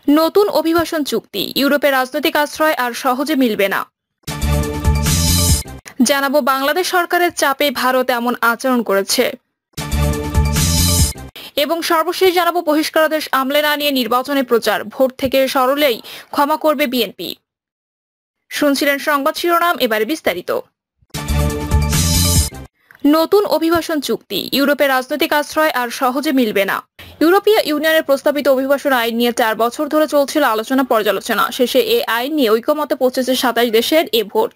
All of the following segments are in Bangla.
নতুন অভিবাসন চুক্তি ইউরোপে রাজনৈতিক আশ্রয় আর সহজে মিলবে না। জানাবো বাংলাদেশ সরকারের চাপে ভারত এমন আচরণ করেছে এবং সর্বশেষ জানাবো বহিষ্কারাদেশ আমলে না নিয়ে নির্বাচনে প্রচার, ভোট থেকে সরলেই ক্ষমা করবে বিএনপি। শুনছিলেন সংবাদ শিরোনাম, এবারে বিস্তারিত। নতুন অভিবাসন চুক্তি ইউরোপে রাজনৈতিক আশ্রয় আর সহজে মিলবে না। ইউরোপীয় ইউনিয়নের প্রস্তাবিত অভিবাসন আইন নিয়ে 4 বছর ধরে চলছিল আলোচনা পর্যালোচনা। শেষে এই আইন নিয়ে ঐকমত্যে পৌঁছেছে 27 দেশের এ ভোট।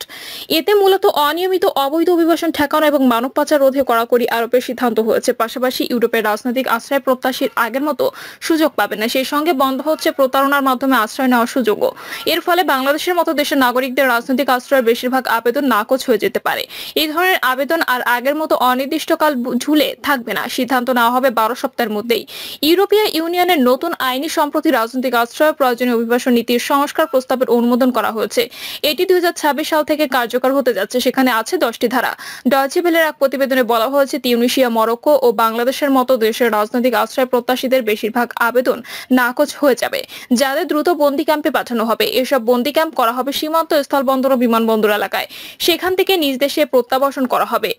এতে মূলত অনিয়মিত অবৈধ অভিবাসন ঠেকানো এবং মানব পাচার রোধে কড়াকড়ি আরোপের সিদ্ধান্ত হয়েছে। পাশাপাশি ইউরোপের রাজনৈতিক আশ্রয় প্রত্যাশীর আগের মতো সুযোগ পাবে না, সেই সঙ্গে বন্ধ হচ্ছে প্রতারণার মাধ্যমে আশ্রয় নেওয়ার সুযোগও। এর ফলে বাংলাদেশের মতো দেশের নাগরিকদের রাজনৈতিক আশ্রয়ের বেশিরভাগ আবেদন নাকচ হয়ে যেতে পারে। এই ধরনের আবেদন আর আগের মতো অনির্দিষ্টকাল ঝুলে থাকবে না, সিদ্ধান্ত নেওয়া হবে 12 সপ্তাহের মধ্যেই। ইউরোপীয় ইউনিয়নের নতুন আইনি সম্প্রতি রাজনৈতিক আশ্রয় প্রয়োজনীয় অভিবাসন নীতির সংস্কার প্রস্তাবের অনুমোদন করা হয়েছে। এটি 2026 সাল থেকে কার্যকর হতে যাচ্ছে। সেখানে আছে 10টি ধারা। ডয়চে ভেলের এক প্রতিবেদনে বলা হয়েছে, তিউনিসিয়া, মরক্কো ও বাংলাদেশের মতো দেশের রাজনৈতিক আশ্রয় প্রত্যাশীদের বেশিরভাগ আবেদন নাকচ হয়ে যাবে, যাদের দ্রুত বন্দি ক্যাম্পে পাঠানো হবে। এসব বন্দি ক্যাম্প করা হবে সীমান্ত স্থলবন্দর ও বিমানবন্দর এলাকায়, সেখান থেকে নিজ দেশে প্রত্যাবাসন করা হবে।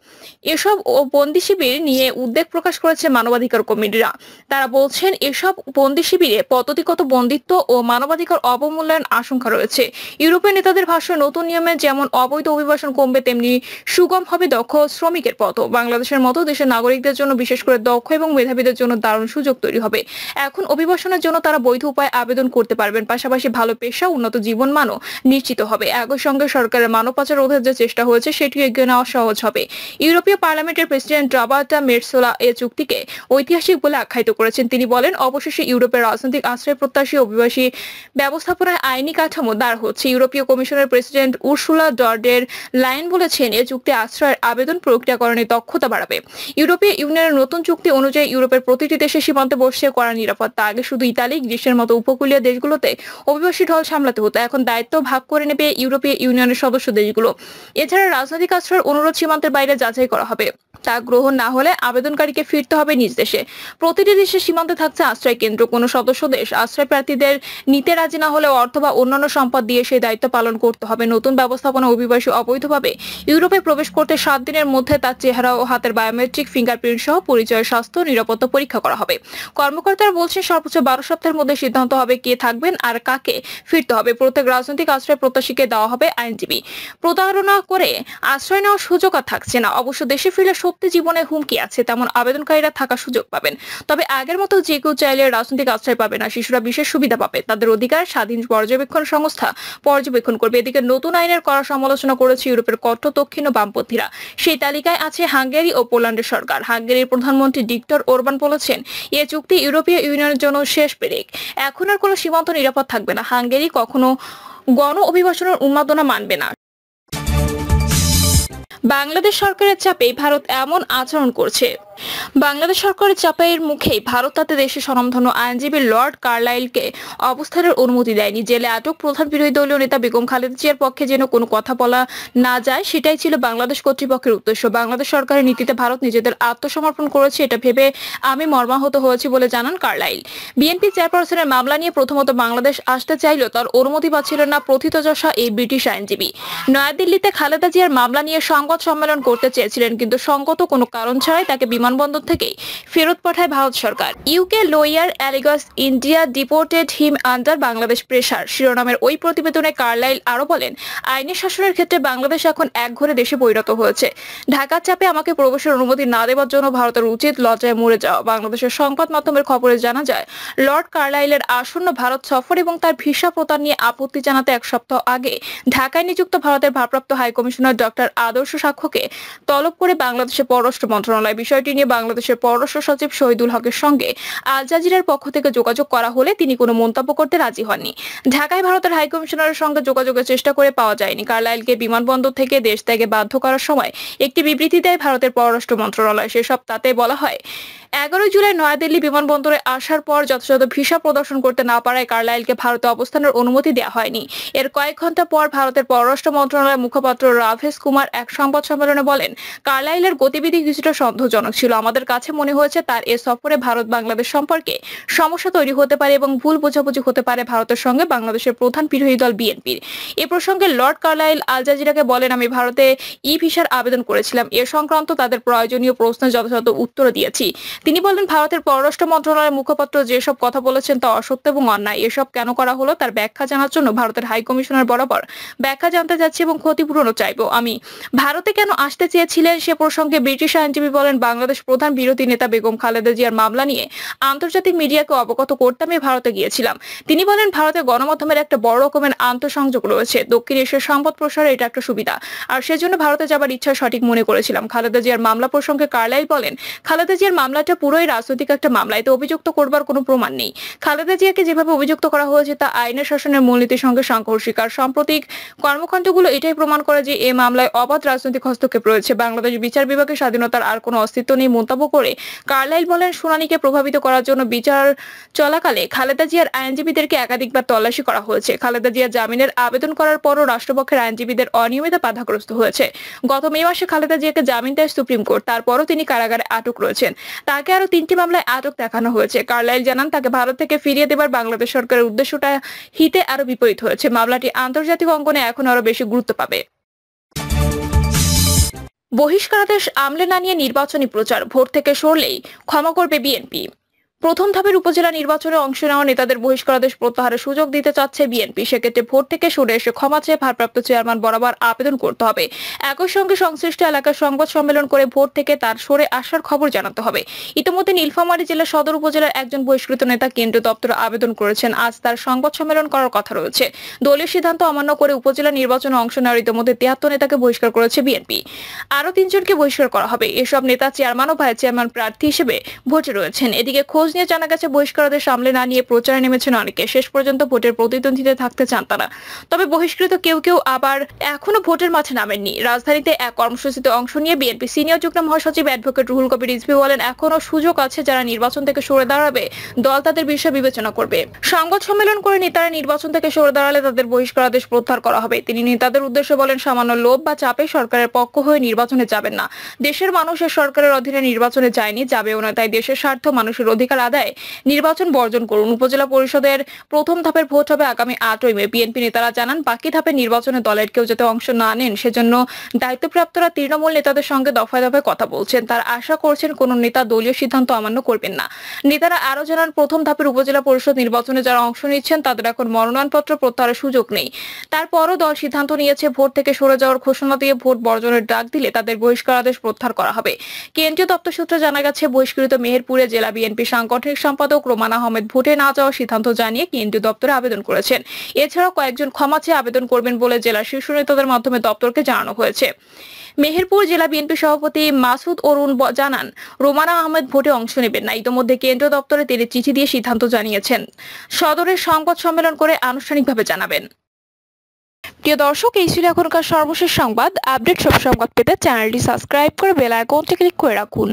এসব বন্দি শিবির নিয়ে উদ্বেগ প্রকাশ করেছে মানবাধিকার কর্মীরা। তারা বলছেন, এসব বন্দি শিবিরে পদ্ধতিগত বন্দিত্ব ও মানবাধিকার অবমূল্যায়ন আশঙ্কা রয়েছে। ইউরোপীয় নেতাদের ভাষ্য, নতুন নিয়মে যেমন অবৈধ অভিবাসন কমবে, তেমনি সুগম হবে দক্ষ শ্রমিকের পথও। বাংলাদেশের মতো দেশের নাগরিকদের জন্য, বিশেষ করে দক্ষ এবং মেধাবীদের জন্য দারুণ সুযোগ তৈরি হবে। এখন অভিবাসনের জন্য তারা বৈধ উপায়ে আবেদন করতে পারবেন, পাশাপাশি ভালো পেশা, উন্নত জীবনমানও নিশ্চিত হবে। একই সঙ্গে সরকারের মানব পাচার রোধের যে চেষ্টা হয়েছে, সেটিও এগিয়ে নেওয়া সহজ হবে। ইউরোপীয় পার্লামেন্টের প্রেসিডেন্ট রবার্টা মেটসোলা এই চুক্তিকে ঐতিহাসিক বলে আখ্যায়িত করেছেন। তিনি বলেন, অবশেষে ইউরোপের রাজনৈতিক আশ্রয় প্রত্যাশী অভিবাসী ব্যবস্থাপনায় আইনি কাঠামো দাঁড় হচ্ছে। ইউরোপীয় কমিশনের প্রেসিডেন্ট উর্সুলা ডর লাইন বলেছেন, এই চুক্তি আশ্রয়ের আবেদন প্রক্রিয়াকরণে দক্ষতা বাড়াবে। ইউরোপীয় ইউনিয়নের নতুন চুক্তি অনুযায়ী ইউরোপের প্রতিটি দেশের সীমান্তে বসে করা নিরাপত্তা। আগে শুধু ইতালি, গ্রিসের মতো উপকূলীয় দেশগুলোতে অভিবাসী ঢল সামলাতে হতো, এখন দায়িত্ব ভাগ করে নেবে ইউরোপীয় ইউনিয়নের সদস্য দেশগুলো। এছাড়া রাজনৈতিক আশ্রয়ের অনুরোধ সীমান্তের বাইরে যাচাই করা হবে। তা গ্রহণ না হলে আবেদনকারীকে ফিরতে হবে নিজ দেশে। প্রতিটি দেশের সীমান্তে থাকছে আশ্রয় কেন্দ্র। কোনো সদস্য দেশ আশ্রয় প্রার্থীদের নিতে রাজি না হলে অর্থ বা অন্যান্য সম্পদ দিয়ে সেই দায়িত্ব পালন করতে হবে। নতুন ব্যবস্থাপনা অভিবাসী অবৈধভাবে ইউরোপে প্রবেশ করতে 7 দিনের মধ্যে তার চেহারা ও হাতের বায়োমেট্রিক ফিঙ্গারপ্রিন্ট সহ পরিচয়, স্বাস্থ্য নিরাপত্তা পরীক্ষা করা হবে। কর্মকর্তারা বলছেন, সর্বোচ্চ 12 সপ্তাহের মধ্যে সিদ্ধান্ত হবে কে থাকবেন আর কাকে ফিরতে হবে। প্রত্যেক রাজনৈতিক আশ্রয় প্রত্যাশীকে দেওয়া হবে আইনজীবী। প্রতারণা করে আশ্রয় নেওয়ার সুযোগ আর থাকছে না। অবশ্য দেশে ফিরলে সত্যি জীবনে হুমকি আছে তেমন আবেদনকারীরা থাকার সুযোগ পাবেন। তবে আগের মতো যে কেউ চাইলে রাজনৈতিক আশ্রয় পাবে না। শিশুরা বিশেষ সুবিধা পাবে, তাদের অধিকার স্বাধীন পর্যবেক্ষণ সংস্থা পর্যবেক্ষণ করবে। এদিকে নতুন আইনের কড়া সমালোচনা করেছে ইউরোপের কট্টর দক্ষিণ ও বামপন্থীরা। সেই তালিকায় আছে হাঙ্গেরি ও পোল্যান্ডের সরকার। হাঙ্গেরির প্রধানমন্ত্রী ভিক্টর ওরবান বলেছেন, এই চুক্তি ইউরোপীয় ইউনিয়নের জন্য শেষ পেরেক। এখন আর কোনো সীমান্ত নিরাপদ থাকবে না। হাঙ্গেরি কখনো গণ অভিবাসনের উন্মাদনা মানবে না। বাংলাদেশ সরকারের চাপে ভারত এমন আচরণ করছে। বাংলাদেশ সরকারের চাপের মুখেই ভারত তাতে দেশের স্বনামধন্য আইনজীবী লর্ড কার্লাইলকে অবস্থানের অনুমতি দেয়নি। জেলে আটক প্রধান বিরোধী দলীয় নেতা বেগম খালেদা জিয়ার পক্ষে যেন কোনো কথা বলা না যায়, সেটাই ছিল বাংলাদেশ কর্তৃপক্ষের উদ্দেশ্য। বাংলাদেশ সরকারের নীতিতে ভারত নিজেদের আত্মসমর্পণ করেছে, এটা ভেবে আমি মর্মাহত হয়েছি বলে জানান কার্লাইল। বিএনপি চেয়ারপারসনের মামলা নিয়ে প্রথমত বাংলাদেশ আসতে চাইলেও তার অনুমতি পাচ্ছিলেন না প্রথিতযশা এই ব্রিটিশ আইনজীবী। নয়াদিল্লিতে খালেদা জিয়ার মামলা নিয়ে সংবাদ সম্মেলন করতে চেয়েছিলেন, কিন্তু সঙ্গত কোনো কারণ ছাড়াই তাকে বিমানবন্দর থেকে ফেরত পাঠায় ভারত সরকার। ইউকে লয়ার অ্যালিগস ইন্ডিয়া ডিপোর্টেড হিম আন্ডার বাংলাদেশ প্রেসার শিরোনামের ওই প্রতিবেদনে কার্লাইল আরো বলেন, আইনের শাসনের ক্ষেত্রে বাংলাদেশ এখন একঘরে দেশে পরিণত হয়েছে। ঢাকার চাপে আমাকে প্রবেশের অনুমতি না দেওয়ার জন্য ভারতের উচিত লজ্জায় মরে যাওয়া। বাংলাদেশের সংবাদ মাধ্যমের খবরে জানা যায়, লর্ড কার্লাইলের আসন্ন ভারত সফর এবং তার ভিসা প্রদান নিয়ে আপত্তি জানাতে 1 সপ্তাহ আগে ঢাকায় নিযুক্ত ভারতের ভারপ্রাপ্ত হাই কমিশনার ডক্টর আদর্শ সাক্ষ্যকে তলব করে বাংলাদেশের পররাষ্ট্র মন্ত্রণালয়। বিষয়টি নিয়ে বাংলাদেশের পররাষ্ট্র সচিব শহীদুল হকের সঙ্গে আল জাজিরার পক্ষ থেকে যোগাযোগ করা হলে তিনি কোনো মন্তব্য করতে রাজি হননি। ঢাকায় ভারতের হাই কমিশনারের সঙ্গে যোগাযোগের চেষ্টা করে পাওয়া যায়নি। কার্লাইলকে বিমানবন্দর থেকে দেশ ত্যাগে বাধ্য করার সময় একটি বিবৃতি দেয় ভারতের পররাষ্ট্র মন্ত্রণালয়। সেসব তাতে বলা হয়, 11 জুলাই নয়াদিল্লি বিমানবন্দরে আসার পর যথাযথ ভিসা প্রদর্শন করতে না পারায় কার্লাইলকে ভারতে অবস্থানের অনুমতি দেওয়া হয়নি। এর কয়েক ঘন্টা পর ভারতের পররাষ্ট্র মন্ত্রণালয়ের মুখপাত্র রাভেশ কুমার এক সংবাদ সম্মেলনে বলেন, কার্লাইলের গতিবিধি কিছুটা সন্দেহজনক ছিল। হয়েছিল। আমাদের কাছে মনে হয়েছে তার এ সফরে ভারত বাংলাদেশ সম্পর্কে সমস্যা তৈরি হতে পারে এবং ভুল বোঝাবুঝি হতে পারে ভারতের সঙ্গে বাংলাদেশের প্রধান বিরোধী দল বিএনপির। এ প্রসঙ্গে লর্ড কার্লাইল আল জাজিরাকে বলেন, আমি ভারতে ই-ভিসার আবেদন করেছিলাম। এ সংক্রান্ত তাদের প্রয়োজনীয় প্রশ্নের যথাযথ উত্তর দিয়েছি। তিনি বলেন, ভারতের পররাষ্ট্র মন্ত্রণালয়ের মুখপাত্র যেসব কথা বলেছেন তা অসত্য এবং অন্যায়। এসব কেন করা হলো তার ব্যাখ্যা জানার জন্য ভারতের হাই কমিশনার বরাবর ব্যাখ্যা জানতে যাচ্ছি এবং ক্ষতিপূরণও চাইব। আমি ভারতে কেন আসতে চেয়েছিলেন সে প্রসঙ্গে ব্রিটিশ আইনজীবী বলেন, বাংলাদেশ প্রধান বিরোধী নেতা বেগম খালেদা জিয়ার মামলা নিয়ে আন্তর্জাতিক মিডিয়াকে অবগত করতে আমি ভারতে গিয়েছিলাম। তিনি বলেন, ভারতে গণমাধ্যমের একটা বড় রকমের আন্তঃসংযোগ রয়েছে। দক্ষিণ এশিয়ার সংবাদ প্রসারে এটা একটা সুবিধা, আর সেজন্য ভারতে যাবার ইচ্ছা সঠিক মনে করেছিলাম। খালেদা জিয়ার মামলা প্রসঙ্গে কার্লাইল বলেন, খালেদা জিয়ার মামলাটা পুরোই রাজনৈতিক একটা মামলা, এতে অভিযুক্ত করবার কোনো প্রমাণ নেই। খালেদা জিয়াকে যেভাবে অভিযুক্ত করা হয়েছে তা আইনের শাসনের মূলনীতির সঙ্গে সাংঘর্ষিক, আর সাম্প্রতিক কর্মকাণ্ডগুলো এটাই প্রমাণ করে যে এই মামলায় অবাধ রাজনৈতিক হস্তক্ষেপ রয়েছে। বাংলাদেশ বিচার বিভাগের স্বাধীনতার আর কোনো অস্তিত্ব নেই মন্তব্য করে কার্লাইল বলেন, শুনানিকে প্রভাবিত করার জন্য বিচার চলাকালে খালেদা জিয়ার আইনজীবীদেরকে একাধিকবার তল্লাশি করা হয়েছে। খালেদা জিয়া জামিনের আবেদন করার পরও রাষ্ট্রপক্ষের আইনজীবীদের অনিয়মিত বাধাগ্রস্ত হয়েছে। গত মে মাসে খালেদা জিয়াকে জামিন দেয় সুপ্রিম কোর্ট, তারপরও তিনি কারাগারে আটক রয়েছেন। তাকে আরো 3টি মামলায় আটক দেখানো হয়েছে। কার্লাইল জানান, তাকে ভারত থেকে ফিরিয়ে দেবার বাংলাদেশ সরকারের উদ্দেশ্যটা হিতে আরো বিপরীত হয়েছে। মামলাটি আন্তর্জাতিক অঙ্গনে এখন আরো বেশি গুরুত্ব পাবে। বহিষ্কারাদেশ আমলে না নিয়ে নির্বাচনী প্রচার, ভোট থেকে সরলেই ক্ষমা করবে বিএনপি। প্রথম ধাপের উপজেলা নির্বাচনে অংশ নেওয়া নেতাদের বহিষ্কারাদেশ প্রত্যাহারের সুযোগ দিতে চাচ্ছে বিএনপি। সেক্ষেত্রে ভোট থেকে সরে এসে ক্ষমা চেয়ে ভারপ্রাপ্ত চেয়ারম্যান বরাবর আবেদন করতে হবে। একই সঙ্গে সংশ্লিষ্ট এলাকার সংবাদ সম্মেলন করে ভোট থেকে তার সরে আসার খবর জানাতে হবে। ইতিমধ্যে নীলফামারী জেলার সদর উপজেলার একজন বহিষ্কৃত নেতা কেন্দ্রীয় দপ্তরে আবেদন করেছেন। আজ তার সংবাদ সম্মেলন করার কথা রয়েছে। দলীয় সিদ্ধান্ত অমান্য করে উপজেলা নির্বাচনে অংশ নেওয়ার ইতিমধ্যে 73 নেতাকে বহিষ্কার করেছে বিএনপি। আরো 3 জনকে বহিষ্কার করা হবে। এসব নেতা চেয়ারম্যান ও ভাইস চেয়ারম্যান প্রার্থী হিসেবে ভোটে রয়েছেন। এদিকে খোঁজ নিয়ে জানা গেছে বহিষ্কারদের সামলে না নিয়ে প্রচারে নেমেছেন অনেকে। শেষ পর্যন্ত ভোটের প্রতিদ্বন্দ্বিতায় থাকতে চান তারা। তবে বহিষ্কৃত কেউ কেউ আবার এখনো ভোটের মাঠে নামেননি। রাজধানীতে এক কর্মসূচিতে অংশ নিয়ে বিএনপি সিনিয়র যুগ্ম মহাসচিব অ্যাডভোকেট রুহুল কবির রিজভী বলেন, এখনো সুযোগ আছে। যারা নির্বাচন থেকে সরে দাঁড়াবে দল তাদের বিষয় বিবেচনা করবে। সংবাদ সম্মেলন করে নেতারা নির্বাচন থেকে সরে দাঁড়ালে তাদের বহিষ্কারাদেশ প্রত্যাহার করা হবে। তিনি নেতাদের উদ্দেশ্যে বলেন, সামান্য লোভ বা চাপে সরকারের পক্ষ হয়ে নির্বাচনে যাবেন না। দেশের মানুষের সরকারের অধীনে নির্বাচনে যায়নি, যাবেও না। তাই দেশের স্বার্থ, মানুষের অধিকার আদায় নির্বাচন বর্জন করুন। উপজেলা পরিষদের প্রথম ধাপের ভোট হবে আগামী 8ই মে। বিএনপি নেতারা জানান, বাকি ধাপের নির্বাচনে দলের কেউ যাতে অংশ না নেন সেজন্য দায়িত্বপ্রাপ্তরা তৃণমূল নেতাদের সঙ্গে দফায় দফায় কথা বলছেন। তার আশা করছেন কোন নেতা দলীয় সিদ্ধান্ত অমান্য করবেন না। নেতারা আরো জানান, প্রথম ধাপের উপজেলা পরিষদ নির্বাচনে যারা অংশ নিচ্ছেন তাদের এখন মনোনয়নপত্র প্রত্যাহারের সুযোগ নেই। তারপরও দল সিদ্ধান্ত নিয়েছে ভোট থেকে সরে যাওয়ার ঘোষণা দিয়ে ভোট বর্জনের ডাক দিলে তাদের বহিষ্কারাদেশ প্রত্যাহার করা হবে। কেন্দ্রীয় দপ্তর সূত্রে জানা গেছে, বহিষ্কৃত মেহেরপুরে জেলা বিএনপি সাংগঠনিক সম্পাদক রোমানা আহমেদ ভোটে না যাওয়ার সিদ্ধান্ত জানিয়ে কেন্দ্রীয় দপ্তরে আবেদন করেছেন। এছাড়াও কয়েকজন ক্ষমা চেয়ে আবেদন করবেন বলে জেলার শীর্ষ নেতাদের মাধ্যমে দপ্তরকে জানানো হয়েছে। মেহেরপুর জেলা বিএনপি সভাপতি মাসুদ অরুণ জানান, রোমানা আহমেদ ভোটে অংশ নেবেন না। ইতিমধ্যে কেন্দ্রীয় দপ্তরে তিনি চিঠি দিয়ে সিদ্ধান্ত জানিয়েছেন। সদরের সংবাদ সম্মেলন করে আনুষ্ঠানিকভাবে জানাবেন। প্রিয় দর্শক, এই ছিল এখনকার সর্বশেষ সংবাদ। আপডেট সব সংবাদ পেতে চ্যানেলটি সাবস্ক্রাইব করে বেল আইকনটি ক্লিক করে রাখুন।